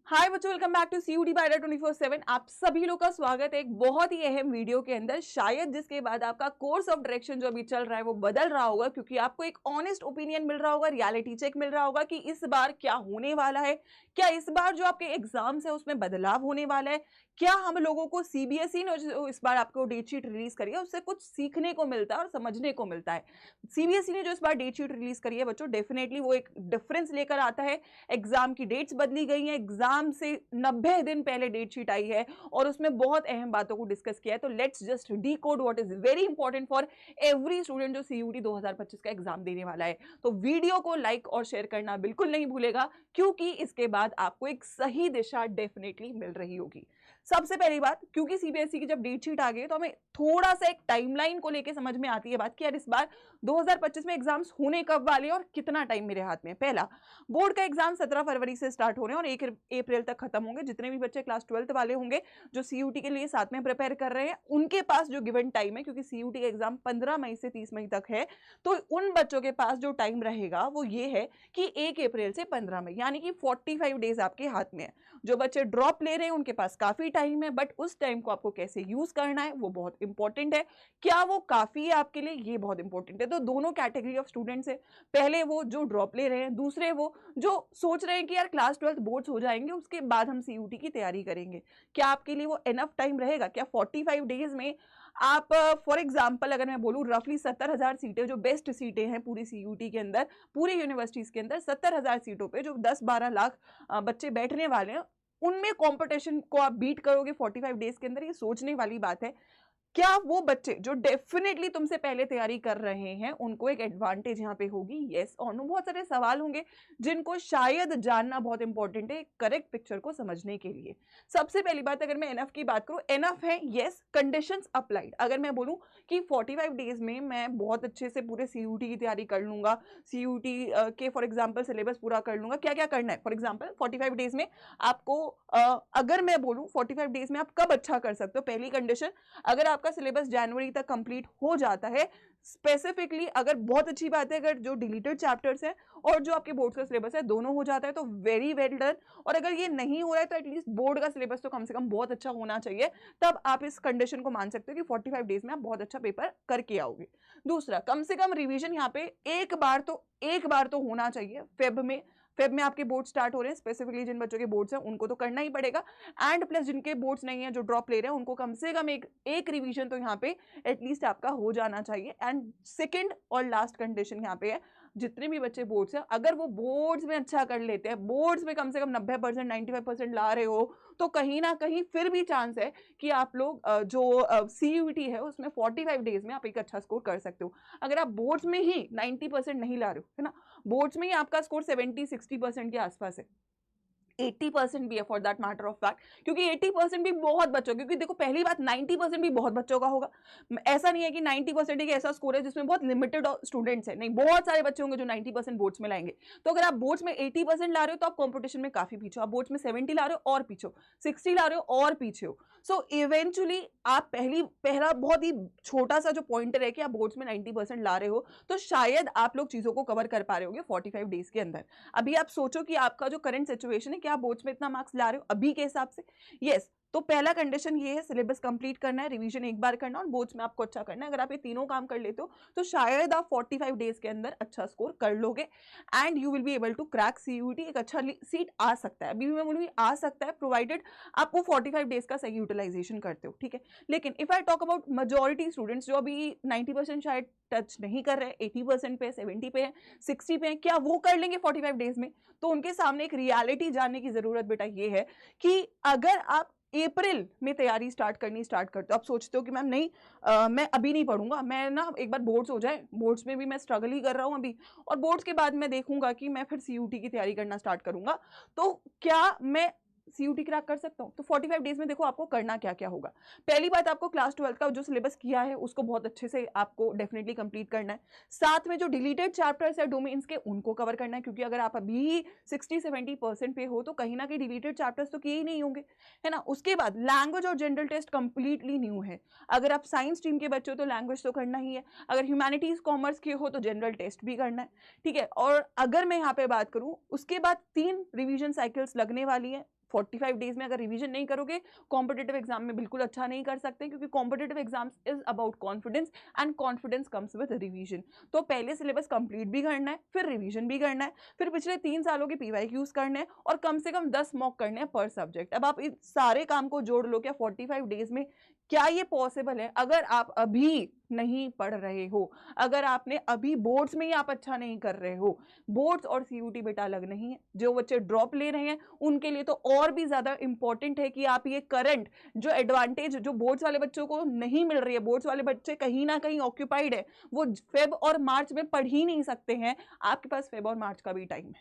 हाय बच्चों, welcome back to सीयूडी bye 24/7। आप सभी लोग का स्वागत है एक बहुत ही अहम वीडियो के अंदर, शायद जिसके बाद आपका कोर्स ऑफ डायरेक्शन जो अभी चल रहा है वो बदल रहा होगा, क्योंकि आपको एक ऑनेस्ट ओपिनियन मिल रहा होगा, रियलिटी चेक मिल रहा होगा कि इस बार क्या होने वाला है। क्या इस बार जो आपके एग्जाम्स है उसमें बदलाव होने वाला है? क्या हम लोगों को सीबीएसई ने जो इस बार आपको डेट शीट रिलीज करी है उससे कुछ सीखने को मिलता है और समझने को मिलता है? सीबीएसई ने जो इस बार डेट शीट रिलीज करी है बच्चों, डेफिनेटली वो एक डिफरेंस लेकर आता है। एग्जाम की डेट्स बदली गई हैं, एग्जाम से 90 दिन पहले डेट शीट आई है और उसमें बहुत अहम बातों को डिस्कस किया है। तो let's just decode what is very important for every student जो सीयूटी 2025 का एग्जाम देने वाला है। तो वीडियो को लाइक और शेयर करना बिल्कुल नहीं भूलेगा, क्योंकि इसके बाद आपको एक सही दिशा डेफिनेटली मिल रही होगी। सबसे पहली बात, क्योंकि सीबीएसई की जब डेट शीट आ गई तो हमें थोड़ा सा एक टाइमलाइन को लेकर समझ में आती है बात कि यार इस बार 2025 में एग्जाम्स होने कब वाले और कितना टाइम मेरे हाथ में। पहला, बोर्ड का एग्जाम 17 फरवरी से स्टार्ट हो रहे हैं और 1 अप्रैल तक खत्म होंगे। जितने भी बच्चे क्लास 12th वाले होंगे जो सीयूटी के लिए साथ में प्रिपेयर कर रहे हैं, उनके पास जो गिवन टाइम है, क्योंकि सीयूटी का एग्जाम 15 मई से 30 मई तक है, तो उन बच्चों के पास जो टाइम रहेगा वो ये है कि 1 अप्रैल से 15 मई, यानी कि 45 डेज आपके हाथ में है। जो बच्चे ड्रॉप ले रहे हैं उनके पास काफी टाइम है, बट उस टाइम को आपको कैसे यूज करना है वो बहुत इंपॉर्टेंट है। क्या वो काफी है आपके लिए, ये बहुत इंपॉर्टेंट है। तो दोनों कैटेगरी ऑफ स्टूडेंट्स है, पहले वो जो ड्रॉप ले रहे हैं, दूसरे वो जो सोच रहे हैं कि यार क्लास 12th बोर्ड्स हो जाएंगे उसके बाद हम सीयूटी की तैयारी करेंगे। क्या आपके लिए वो एनफ टाइम रहेगा? क्या 45 डेज में आप, फॉर एग्जांपल अगर मैं बोलूं, रफली 70,000 सीटें जो बेस्ट सीटें हैं पूरी सीयूटी के अंदर, पूरी यूनिवर्सिटीज के अंदर 70,000 सीटों पे जो 10-12 लाख बच्चे बैठने वाले हैं, उनमें कंपटीशन को आप बीट करोगे 45 डेज के अंदर? ये सोचने वाली बात है। क्या वो बच्चे जो डेफिनेटली तुमसे पहले तैयारी कर रहे हैं उनको एक एडवांटेज यहां पे होगी? यस और नो। बहुत सारे सवाल होंगे जिनको शायद जानना बहुत इंपॉर्टेंट है करेक्ट पिक्चर को समझने के लिए। सबसे पहली बात, अगर मैं एनएफ की बात करूं, एनएफ है यस, कंडीशंस अप्लाइड। अगर मैं बोलूं कि 45 डेज में मैं बहुत अच्छे से पूरे सीयूटी की तैयारी कर लूंगा, सीयूटी के फॉर एग्जाम्पल सिलेबस पूरा कर लूंगा, क्या क्या करना है? फॉर एग्जाम्पल 45 डेज में आपको, अगर मैं बोलूं 45 डेज में आप कब अच्छा कर सकते हो, पहली कंडीशन, अगर आपका सिलेबस जनवरी तक कंप्लीट हो जाता है। स्पेसिफिकली अगर बहुत अच्छी बात है, अगर जो डिलीटेड चैप्टर्स हैं और जो आपके बोर्ड का सिलेबस है दोनों हो जाता है तो वेरी वेल डन। और अगर ये नहीं हो रहा है तो एटलीस्ट बोर्ड का सिलेबस तो कम से कम बहुत अच्छा होना चाहिए, तब आप इस कंडीशन को मान सकते हो कि 45 डेज में आप बहुत अच्छा पेपर करके आओगे। दूसरा, कम से कम रिवीजन यहाँ पे एक बार तो होना चाहिए। फेब में आपके बोर्ड स्टार्ट हो रहे हैं, स्पेसिफिकली जिन बच्चों के बोर्ड्स हैं उनको तो करना ही पड़ेगा, एंड प्लस जिनके बोर्ड्स नहीं है जो ड्रॉप ले रहे हैं उनको कम से कम एक रिवीजन तो यहाँ पे एटलीस्ट आपका हो जाना चाहिए। एंड सेकंड और लास्ट कंडीशन यहाँ पे है, जितने भी बच्चे बोर्ड्स हैं अगर वो बोर्ड्स में अच्छा कर लेते हैं, बोर्ड्स में कम से कम 90% 95% ला रहे हो, तो कहीं ना कहीं फिर भी चांस है कि आप लोग जो सीयूटी है उसमें 45 डेज में आप एक अच्छा स्कोर कर सकते हो। अगर आप बोर्ड्स में ही 90% नहीं ला रहे हो, है ना, बोर्ड्स में ही आपका स्कोर 70-60% के आसपास है, 80% भी है for that matter of fact, क्योंकि 80% भी बहुत बच्चों, क्योंकि देखो पहली बात 90% भी बहुत बच्चों का होगा। ऐसा नहीं है कि 90% एक ऐसा स्कोर है जिसमें बहुत लिमिटेड स्टूडेंट्स है, नहीं, बहुत सारे बच्चे होंगे जो 90% बोर्ड्स में लाएंगे। तो अगर आप बोर्ड्स में 80% ला रहे हो तो आप कॉम्पिटिशन में काफी पीछे हो, आप बोर्ड्स में 70 ला रहे हो और पीछे हो, 60 ला रहे हो और पीछे हो। सो इवेंचुअली आप पहला बहुत ही छोटा सा जो पॉइंटर है कि आप बोर्ड्स में 90% ला रहे हो, तो शायद आप लोग चीजों को कवर कर पा रहे होगे 45 डेज के अंदर। अभी आप सोचो कि आपका जो करंट सिचुएशन है, क्या आप बोर्ड्स में इतना मार्क्स ला रहे हो अभी के हिसाब से? यस। तो पहला कंडीशन ये है, सिलेबस कंप्लीट करना है, रिवीजन एक बार करना और बोर्ड्स में आपको अच्छा करना है। अगर आप ये तीनों काम कर लेते हो तो शायद आप 45 डेज के अंदर अच्छा स्कोर कर लोगे and you will be able to crack CUET. एक अच्छा सीट आ सकता है, अभी भी मैं बोलूंगी आ सकता है, प्रोवाइडेड आप वो 45 डेज का सही यूटिलाइजेशन करते हो, ठीक है। लेकिन if I talk about majority students जो अभी 90% शायद टच नहीं कर रहे, 80% पे, 70 पे है, 60 पे है, क्या वो कर लेंगे 45 डेज में? तो उनके सामने एक रियलिटी जानने की जरूरत बेटा ये है कि अगर आप अप्रैल में तैयारी स्टार्ट करते हो, आप सोचते हो कि मैम नहीं, मैं अभी नहीं पढ़ूंगा, मैं ना एक बार बोर्ड्स हो जाए, बोर्ड्स में भी मैं स्ट्रगल ही कर रहा हूं अभी, और बोर्ड्स के बाद मैं देखूंगा कि मैं फिर सीयूटी की तैयारी करना स्टार्ट करूंगा, तो क्या मैं सीयूटी क्रैक कर सकता हूं? तो 45 डेज में देखो आपको करना क्या क्या होगा। पहली बात, आपको क्लास 12 का जो सिलेबस किया है उसको बहुत अच्छे से आपको डेफिनेटली कंप्लीट करना है। साथ में जो डिलीटेड चैप्टर्स है डोमेन्स के उनको कवर करना है, क्योंकि अगर आप अभी 60-70% पे हो तो कहीं ना कहीं डिलीटेड चैप्टर्स तो किए ही नहीं होंगे, है ना। उसके बाद लैंग्वेज और जनरल टेस्ट कंप्लीटली न्यू है। अगर आप साइंस स्ट्रीम के बच्चे हो तो लैंग्वेज तो करना ही है, अगर ह्यूमैनिटीज कॉमर्स के हो तो जनरल टेस्ट भी करना है, ठीक है। और अगर मैं यहाँ पे बात करूं, उसके बाद 3 रिवीजन साइकिल्स लगने वाली है, 45 डेज में अगर रिवीजन नहीं करोगे कॉम्पिटेटिव एग्जाम में बिल्कुल अच्छा नहीं कर सकते, क्योंकि competitive exams is about confidence and confidence comes with revision. तो पहले सिलेबस कंप्लीट भी करना है, फिर रिवीजन भी करना है, फिर पिछले 3 सालों के PYQs करने हैं और कम से कम 10 मॉक करने हैं पर सब्जेक्ट। अब आप इस सारे काम को जोड़ लो, क्या 45 डेज में क्या ये पॉसिबल है? अगर आप अभी नहीं पढ़ रहे हो, अगर आपने अभी बोर्ड्स में ही आप अच्छा नहीं कर रहे हो, बोर्ड्स और CUT बेटा अलग नहीं है। जो बच्चे ड्रॉप ले रहे हैं उनके लिए तो और भी ज्यादा इंपॉर्टेंट है कि आप ये करंट जो एडवांटेज जो बोर्ड्स वाले बच्चों को नहीं मिल रही है, बोर्ड्स वाले बच्चे कहीं ना कहीं ऑक्यूपाइड है, वो फेब और मार्च में पढ़ ही नहीं सकते हैं, आपके पास फेब और मार्च का भी टाइम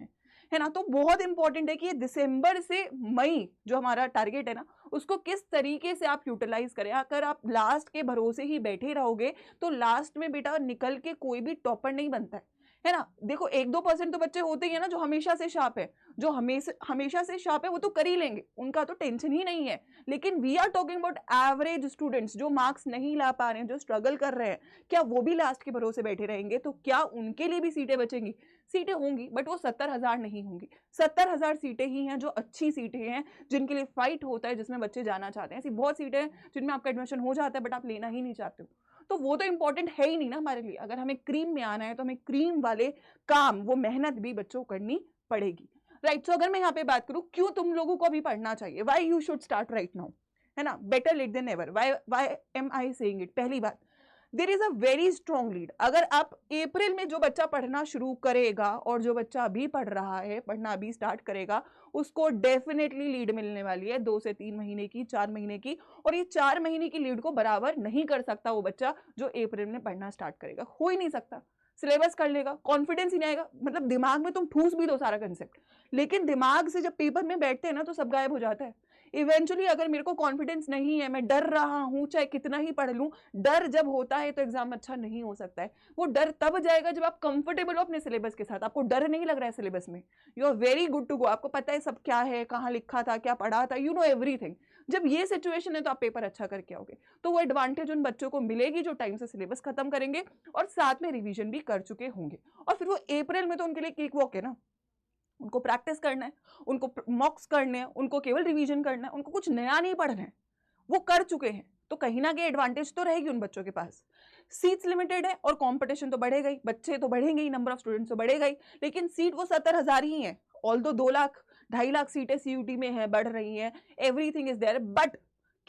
है ना। तो बहुत इंपॉर्टेंट है कि ये दिसंबर से मई जो हमारा टारगेट है ना, उसको किस तरीके से आप यूटिलाइज करें। अगर आप लास्ट के भरोसे ही बैठे रहोगे तो लास्ट में बेटा निकल के कोई भी टॉपर नहीं बनता है ना। देखो 1-2% तो बच्चे होते ही है ना जो हमेशा से शार्प है, जो हमेशा से शार्प है वो तो कर ही लेंगे, उनका तो टेंशन ही नहीं है। लेकिन we are talking about average students जो मार्क्स नहीं ला पा रहे हैं, जो स्ट्रगल कर रहे हैं, क्या वो भी लास्ट के भरोसे बैठे रहेंगे? तो क्या उनके लिए भी सीटें बचेंगी? सीटें होंगी, बट वो 70,000 नहीं होंगी। 70,000 सीटें ही हैं जो अच्छी सीटें हैं, जिनके लिए फाइट होता है, जिसमें बच्चे जाना चाहते हैं। ऐसी बहुत सीटें हैं जिनमें आपका एडमिशन हो जाता है बट आप लेना ही नहीं चाहते हो, तो वो तो इंपॉर्टेंट है ही नहीं ना हमारे लिए। अगर हमें क्रीम में आना है तो हमें क्रीम वाले काम, वो मेहनत भी बच्चों को करनी पड़ेगी, राइट। सो अगर मैं यहाँ पे बात करूँ क्यों तुम लोगों को भी पढ़ना चाहिए, why you should start right now, है ना, better late than ever. Why am I saying it? पहली बात, there is a very strong lead. अगर आप अप्रैल में जो बच्चा पढ़ना शुरू करेगा और जो बच्चा अभी पढ़ रहा है, पढ़ना अभी स्टार्ट करेगा, उसको डेफिनेटली लीड मिलने वाली है 2 से 3 महीने की, 4 महीने की। और ये 4 महीने की लीड को बराबर नहीं कर सकता वो बच्चा जो अप्रैल में पढ़ना स्टार्ट करेगा, हो ही नहीं सकता। सिलेबस कर लेगा, कॉन्फिडेंस ही नहीं आएगा। मतलब दिमाग में तुम ठूस भी दो सारा कंसेप्ट, लेकिन दिमाग से जब पेपर में बैठते हैं ना तो सब गायब हो जाता है। इवेंचुअली अगर मेरे को कॉन्फिडेंस नहीं है, मैं डर रहा हूं, चाहे कितना ही पढ़ लूं, डर जब होता है तो एग्जाम अच्छा नहीं हो सकता है। वो डर तब जाएगा जब आप कंफर्टेबल हो अपने सिलेबस के साथ, आपको डर नहीं लग रहा है सिलेबस में, you are very good to go, आपको पता है सब क्या है, कहाँ लिखा था, क्या पढ़ा था, यू नो एवरीथिंग। जब ये सिचुएशन है तो आप पेपर अच्छा करके आओगे। तो वो एडवांटेज उन बच्चों को मिलेगी जो टाइम से सिलेबस खत्म करेंगे और साथ में रिवीजन भी कर चुके होंगे। और फिर वो अप्रैल में तो उनके लिए केक वॉक है ना, उनको प्रैक्टिस करना है, उनको मॉक्स करने हैं, उनको केवल रिवीजन करना है, उनको कुछ नया नहीं पढ़ना है, वो कर चुके हैं। तो कहीं ना कहीं एडवांटेज तो रहेगी उन बच्चों के पास। सीट्स लिमिटेड है और कंपटीशन तो बढ़ेगा ही, बच्चे तो बढ़ेंगे ही, नंबर ऑफ स्टूडेंट्स तो बढ़ेगा ही, लेकिन सीट वो 70,000 ही है। ऑल्दो 2 लाख 2.5 लाख सीटें CUT में है, बढ़ रही है, एवरीथिंग इज देयर। बट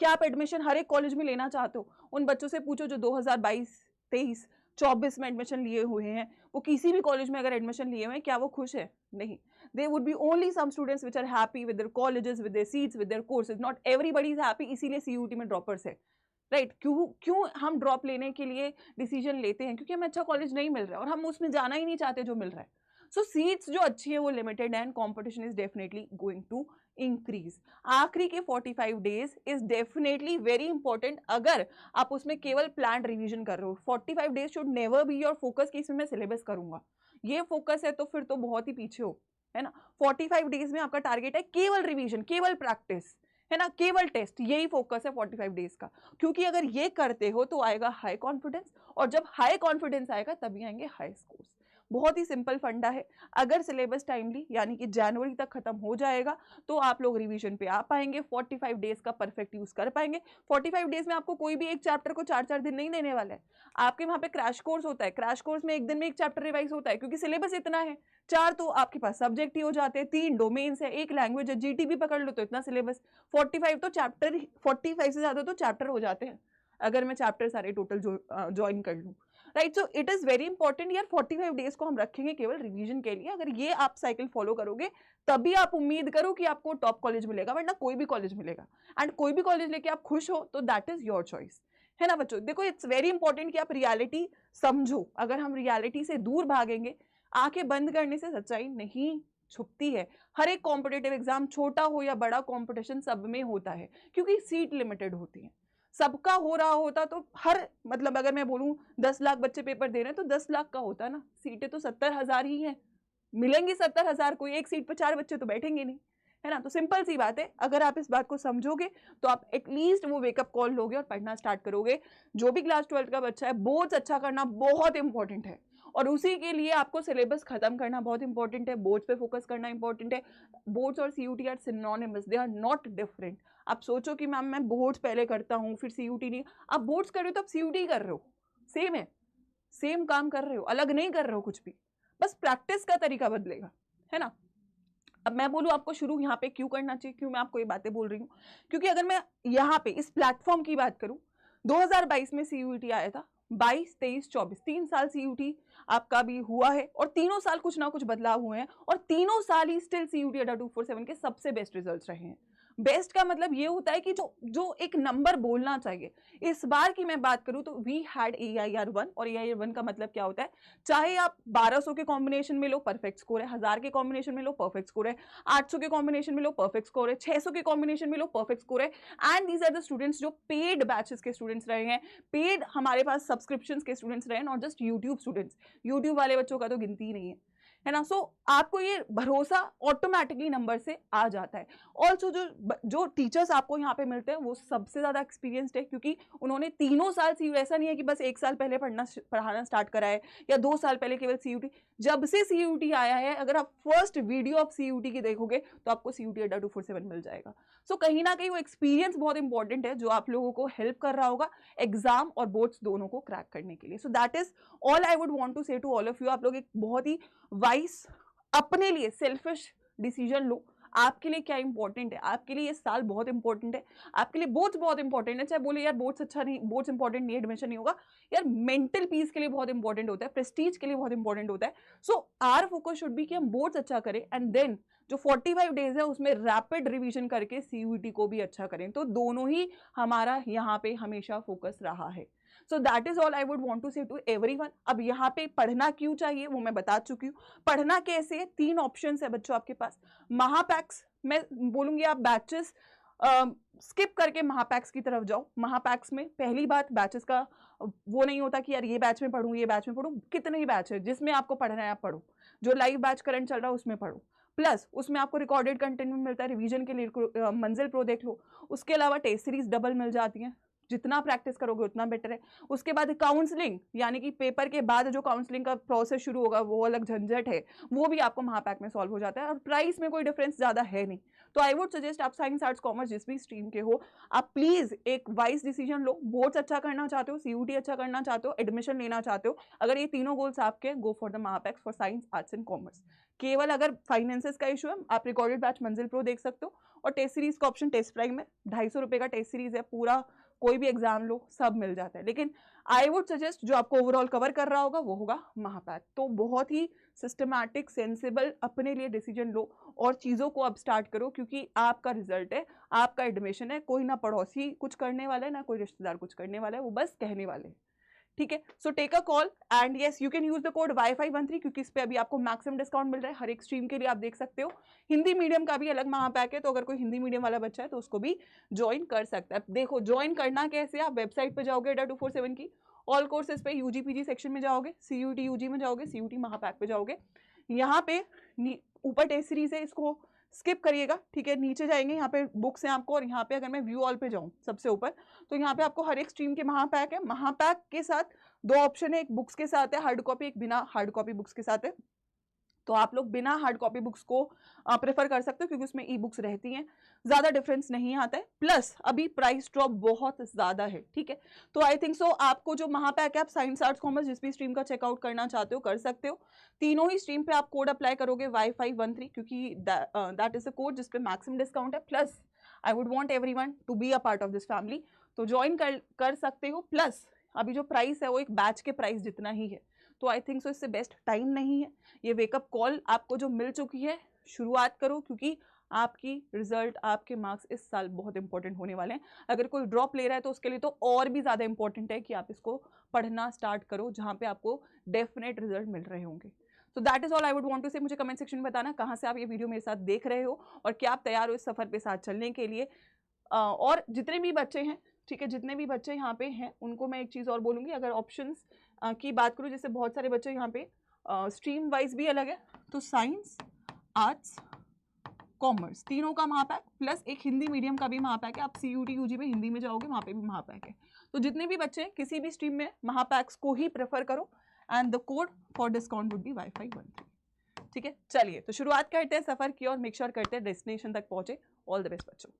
क्या आप एडमिशन हर एक कॉलेज में लेना चाहते हो? उन बच्चों से पूछो जो 2022, 23, 24 में एडमिशन लिए हुए हैं, वो किसी भी कॉलेज में अगर एडमिशन लिए हुए हैं, क्या वो खुश है? नहीं। There would be only some students which are happy with their colleges, with their seats, with their courses. Not everybody is happy, इसीलिए CUT में ड्रॉपर्स है, राइट। क्यों हम ड्रॉप लेने के लिए डिसीजन लेते हैं? क्योंकि हमें अच्छा कॉलेज नहीं मिल रहा है और हम उसमें जाना ही नहीं चाहते जो मिल रहा है। सो सीट्स जो अच्छी है वो limited and competition is definitely going to increase. आखिरी के 45 days is definitely very important अगर आप उसमें केवल प्लान रिवीजन कर रहे हो। 45 days should never be your focus कि इसमें मैं सिलेबस करूंगा, ये फोकस है तो फिर तो बहुत ही पीछे हो, है ना। 45 डेज में आपका टारगेट है केवल रिवीजन, केवल प्रैक्टिस, है ना, केवल टेस्ट, यही फोकस है 45 डेज का। क्योंकि अगर ये करते हो तो आएगा हाई कॉन्फिडेंस, और जब हाई कॉन्फिडेंस आएगा तभी आएंगे हाई स्कोर्स। बहुत ही सिंपल फंडा है। अगर सिलेबस टाइमली यानी कि जनवरी तक खत्म हो जाएगा तो आप लोग रिवीजन पे आ पाएंगे, 45 डेज का परफेक्ट यूज कर पाएंगे। 45 डेज में आपको कोई भी एक चैप्टर को 4-4 दिन नहीं देने वाला है। आपके वहां पे क्रैश कोर्स होता है, क्रैश कोर्स में एक दिन में एक चैप्टर रिवाइज होता है, क्योंकि सिलेबस इतना है। 4 तो आपके पास सब्जेक्ट ही हो जाते हैं, 3 डोमेन्स है, 1 लैंग्वेज है, GTB पकड़ लो तो इतना सिलेबस। 45 तो चैप्टर, 45 से ज्यादा तो चैप्टर हो जाते हैं अगर मैं चैप्टर सारे टोटल ज्वाइन कर लूँ, right. So it is very important यार, 45 डेज को हम रखेंगे केवल रिवीजन के लिए। अगर ये आप साइकिल फॉलो करोगे तभी आप उम्मीद करो कि आपको टॉप कॉलेज मिलेगा, वरना कोई भी कॉलेज मिलेगा। एंड कोई भी कॉलेज लेके आप खुश हो तो दैट इज योर चॉइस, है ना बच्चों। देखो इट्स वेरी इंपॉर्टेंट कि आप रियलिटी समझो। अगर हम रियलिटी से दूर भागेंगे, आंखें बंद करने से सच्चाई नहीं छुपती है। हर एक कॉम्पिटेटिव एग्जाम, छोटा हो या बड़ा, कॉम्पिटिशन सब में होता है क्योंकि सीट लिमिटेड होती है। सबका हो रहा होता तो हर, मतलब अगर मैं बोलूं 10 लाख बच्चे पेपर दे रहे हैं तो 10 लाख का होता ना, सीटें तो 70,000 ही हैं, मिलेंगी 70,000 को, एक सीट पर 4 बच्चे तो बैठेंगे नहीं, है ना। तो सिंपल सी बात है, अगर आप इस बात को समझोगे तो आप एटलीस्ट वो वेकअप कॉल लोगे और पढ़ना स्टार्ट करोगे। जो भी क्लास 12 का बच्चा है, बोर्ड्स अच्छा करना बहुत इंपॉर्टेंट है और उसी के लिए आपको सिलेबस खत्म करना बहुत इंपॉर्टेंट है, बोर्ड्स पे फोकस करना इंपॉर्टेंट है। बोर्ड्स और CUET are synonymous, they are not different. आप सोचो कि मैम मैं बोर्ड्स पहले करता हूँ फिर सीयूटी नहीं, आप बोर्ड्स कर रहे हो तो आप सीयूटी कर रहे हो, सेम है, सेम काम कर रहे हो, अलग नहीं कर रहे हो कुछ भी, बस प्रैक्टिस का तरीका बदलेगा, है ना। अब मैं बोलूं आपको शुरू यहाँ पे क्यों करना चाहिए, क्यों मैं आपको ये बातें बोल रही हूँ, क्योंकि अगर मैं यहाँ पे इस प्लेटफॉर्म की बात करूं, 2022 में सीयूटी आया था, 22, 23, 24 3 साल सीयूटी आपका भी हुआ है और तीनों साल कुछ ना कुछ बदलाव हुए हैं और तीनों साल ही स्टिल सीयूटी अड्डा 247 के सबसे बेस्ट रिजल्ट्स रहे हैं। बेस्ट का मतलब ये होता है कि जो एक नंबर बोलना चाहिए। इस बार की मैं बात करूं तो वी हैड AIR1, और AIR1 का मतलब क्या होता है, चाहे आप 1200 के कॉम्बिनेशन में लो परफेक्ट स्कोर है, 1000 के कॉम्बिनेशन में लो परफेक्ट स्कोर है, 800 के कॉम्बिनेशन में लो परफेक्ट स्कोर है, 600 के कॉम्बिनेशन में लो परफेक्ट स्कोर है। And these are the students जो पेड बैचेस के स्टूडेंट्स रहे हैं, पेड हमारे पास सब्सक्रिप्शन के स्टूडेंट्स रहे हैं, not just YouTube students. YouTube वाले बच्चों का तो गिनती नहीं है ना। सो आपको ये भरोसा ऑटोमेटिकली नंबर से आ जाता है। ऑल्सो जो टीचर्स आपको यहाँ पे मिलते हैं वो सबसे ज्यादा एक्सपीरियंस्ड है, क्योंकि उन्होंने तीनों साल सीयूटी, ऐसा नहीं है कि बस 1 साल पहले पढ़ाना स्टार्ट करा है या 2 साल पहले केवल सीयूटी। जब से सीयूटी आया है, अगर आप फर्स्ट वीडियो ऑफ सीयूटी की देखोगे तो आपको सीयूटी अड्डा 247 मिल जाएगा। सो कहीं ना कहीं वो एक्सपीरियंस बहुत इंपॉर्टेंट है जो आप लोगों को हेल्प कर रहा होगा एग्जाम और बोर्ड्स दोनों को क्रैक करने के लिए। So that is all I would want to say to all of you. आप लोग एक बहुत ही वाइस, अपने लिए सेल्फिश डिसीजन लो। आपके लिए क्या इंपॉर्टेंट है, आपके लिए ये साल बहुत इंपॉर्टेंट है, आपके लिए बोर्ड्स बहुत इंपॉर्टेंट है। चाहे बोले यार बोर्ड्स अच्छा नहीं, बोर्ड्स इंपॉर्टेंट नहीं, एडमिशन नहीं होगा, यार मेंटल पीस के लिए बहुत इंपॉर्टेंट होता है, प्रेस्टीज के लिए बहुत इंपॉर्टेंट होता है। So our focus should be कि हम बोर्ड्स अच्छा करें एंड देन जो 45 डेज है उसमें रैपिड रिवीजन करके सीयूटी को भी अच्छा करें। तो दोनों ही हमारा यहाँ पे हमेशा फोकस रहा है। So that is all I would want to say to everyone. अब यहाँ पे पढ़ना क्यों चाहिए वो मैं बता चुकी हूँ। पढ़ना कैसे है, 3 ऑप्शंस है बच्चों आपके पास। महापैक्स, मैं बोलूंगी आप बैचेस स्किप करके महापैक्स की तरफ जाओ। महापैक्स में पहली बात, बैचेस का वो नहीं होता कि यार ये बैच में पढ़ूं, ये बैच में पढ़ूं, कितने ही बैच है, जिसमें आपको पढ़ना है आप पढ़ो। जो लाइव बैच करंट चल रहा है उसमें पढ़ो, प्लस उसमें आपको रिकॉर्डेड कंटेंट भी मिलता है, रिवीजन के लिए मंजिल प्रो देख लो। उसके अलावा टेस्ट सीरीज डबल मिल जाती है, जितना प्रैक्टिस करोगे उतना बेटर है। उसके बाद काउंसलिंग, यानी कि पेपर के बाद जो काउंसलिंग का प्रोसेस शुरू होगा वो अलग झंझट है, वो भी आपको महापैक में सॉल्व हो जाता है और प्राइस में कोई डिफरेंस ज्यादा है नहीं। तो आई वुड सजेस्ट आप साइंस आर्ट्स कॉमर्स जिस भी स्ट्रीम के हो, आप प्लीज एक वाइज डिसीजन लो। बोर्ड्स अच्छा करना चाहते हो, सीयूटी अच्छा करना चाहते हो, एडमिशन लेना चाहते हो, अगर ये तीनों गोल्स आपके, go for the Mahapacks for science arts and commerce. केवल अगर फाइनेंसेस का इशू है, आप रिकॉर्डेड बैच मंजिल प्रो देख सकते हो, और टेस्ट सीरीज का ऑप्शन टेस्ट प्राइम में 250 रुपए का टेस्ट सीरीज है, पूरा कोई भी एग्जाम लो सब मिल जाता है। लेकिन आई वुड सजेस्ट जो आपको ओवरऑल कवर कर रहा होगा वो होगा महापैक। तो बहुत ही सिस्टमैटिक, सेंसिबल अपने लिए डिसीजन लो और चीज़ों को अब स्टार्ट करो, क्योंकि आपका रिजल्ट है, आपका एडमिशन है। कोई ना पड़ोसी कुछ करने वाला है ना कोई रिश्तेदार कुछ करने वाला है, वो बस कहने वाले हैं, ठीक है। So take a call and yes you can use the code वाई513, क्योंकि इस पे अभी आपको मैक्सिमम डिस्काउंट मिल रहा है हर एक स्ट्रीम के लिए, आप देख सकते हो। हिंदी मीडियम का भी अलग महापैक है, तो अगर कोई हिंदी मीडियम वाला बच्चा है तो उसको भी ज्वाइन कर सकता है। देखो ज्वाइन करना कैसे, आप वेबसाइट पे जाओगे अड्डा 247 की, ऑल कोर्सेज पे यूजी पीजी सेक्शन में जाओगे, सीयूटी यूजी में जाओगे, सीयूटी महापैक पे जाओगे, यहाँ पे ऊपर टेस्ट सीरीज है, इसको स्किप करिएगा, ठीक है। नीचे जाएंगे, यहाँ पे बुक्स हैं आपको, और यहाँ पे अगर मैं व्यू ऑल पे जाऊँ सबसे ऊपर, तो यहाँ पे आपको हर एक स्ट्रीम के महापैक है। महापैक के साथ 2 ऑप्शन है, एक बुक्स के साथ है हार्ड कॉपी, एक बिना हार्ड कॉपी बुक्स के साथ है। तो आप लोग बिना हार्ड कॉपी बुक्स को प्रेफर कर सकते हो, क्योंकि उसमें ई बुक्स रहती हैं, ज्यादा डिफरेंस नहीं आता है। प्लस अभी प्राइस ड्रॉप बहुत ज्यादा है, ठीक है। तो आई थिंक सो आपको जो महापैक है, आप साइंस आर्ट्स कॉमर्स जिस भी स्ट्रीम का चेकआउट करना चाहते हो कर सकते हो। तीनों ही स्ट्रीम पे आप कोड अप्लाई करोगे Y513, क्योंकि दैट इज अ कोड जिसपे मैक्सिमम डिस्काउंट है। Plus I would want everyone to be a part of this family, तो ज्वाइन कर सकते हो। प्लस अभी जो प्राइस है वो एक बैच के प्राइस जितना ही है, तो आई थिंक सो इससे बेस्ट टाइम नहीं है। ये वेकअप कॉल आपको जो मिल चुकी है, शुरुआत करो, क्योंकि आपकी रिजल्ट, आपके मार्क्स इस साल बहुत इंपॉर्टेंट होने वाले हैं। अगर कोई ड्रॉप ले रहा है तो उसके लिए तो और भी ज़्यादा इंपॉर्टेंट है कि आप इसको पढ़ना स्टार्ट करो, जहाँ पे आपको डेफिनेट रिजल्ट मिल रहे होंगे। So that is all I would want to say. मुझे कमेंट सेक्शन में बताना कहाँ से आप ये वीडियो मेरे साथ देख रहे हो और क्या आप तैयार हो इस सफ़र पे साथ चलने के लिए। और जितने भी बच्चे हैं, ठीक है, जितने भी बच्चे यहाँ पे हैं उनको मैं एक चीज़ और बोलूँगी, अगर ऑप्शंस की बात करूँ, जैसे बहुत सारे बच्चे यहाँ पे स्ट्रीम वाइज भी अलग है, तो साइंस आर्ट्स कॉमर्स तीनों का महापैक, प्लस एक हिंदी मीडियम का भी महापैक है। आप सीयूटी यूजी में हिंदी में जाओगे, वहाँ पे भी महापैक है। तो जितने भी बच्चे किसी भी स्ट्रीम में महापैक्स को ही प्रेफर करो and the code for discount would be Wi-Fi 13। ठीक है, चलिए तो शुरुआत करते हैं सफर की और मेक श्योर करते हैं डेस्टिनेशन तक पहुंचे। ऑल द बेस्ट बच्चों।